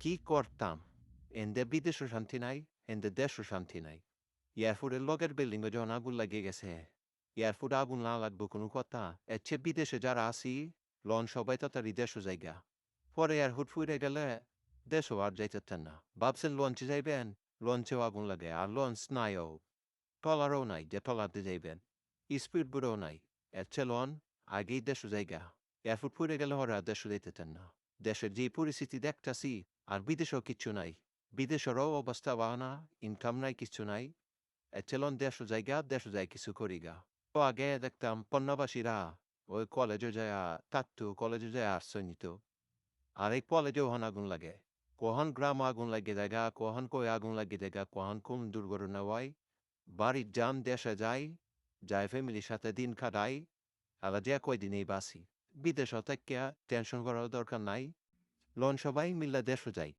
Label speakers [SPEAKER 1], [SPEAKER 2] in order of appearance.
[SPEAKER 1] কি করতাম? এনদে বিদেশও শান্তি নাই, এনদে দেশও শান্তি নাই। এয়ারপোর্টের লগের বিল্ডিংয়ে যখন আগুন লাগিয়ে গেছে, এয়ারপোর্টে আগুন না লাগবো কোনো কথা। এর চেয়ে বিদেশে যারা আছি, লন সবাই তাড়াতাড়ি দেশও যাইগা। পরে এয়ারপোর্ট ফুইরে গেলে দেশও আর যাইতেতেন না। ভাবছেন লঞ্চে যাইবেন, লঞ্চেও আগুন লাগে। আর লঞ্চ নাইও, ট্রলারও নাই যে ট্রলারতে যাইবেন। স্পিড বোটও নাই। এর চেয়ে লন আগেই দেশও যাইগা। এয়ারপোর্ট ফুইরে গেলে ওরা দেশও যাইতেতেন না। দেশের যে পরিস্থিতি দেখতাছি, আর বিদেশেও কিচ্ছু নাই। বিদেশেরও অবস্থা ভালো না, ইনকাম নাই, কিচ্ছু নাই। এচেলন দেড়শো জায়গা, দেড়শো যায় কিছু করিগা। তো আগে দেখতাম পণ্যবাসীরা ওই কলেজে যায় থাকতো, কলেজে যায় আশ্রয় নিত। আর এই কলেজেও হন আগুন লাগে। কখন গ্রাম আগুন লাগে জায়গা, কখন কই আগুন লাগে জায়গা, কখন কোন দুর্ঘটনা হয়। বাড়ির যান দেশে যায়, যায় ফ্যামিলির সাথে দিন কাটাই, আর যে কয়দিনেই বাসি। বিদেশ থেকে টেনশন করার দরকার নাই। লন সবাই মিল্লা দেশও যাই।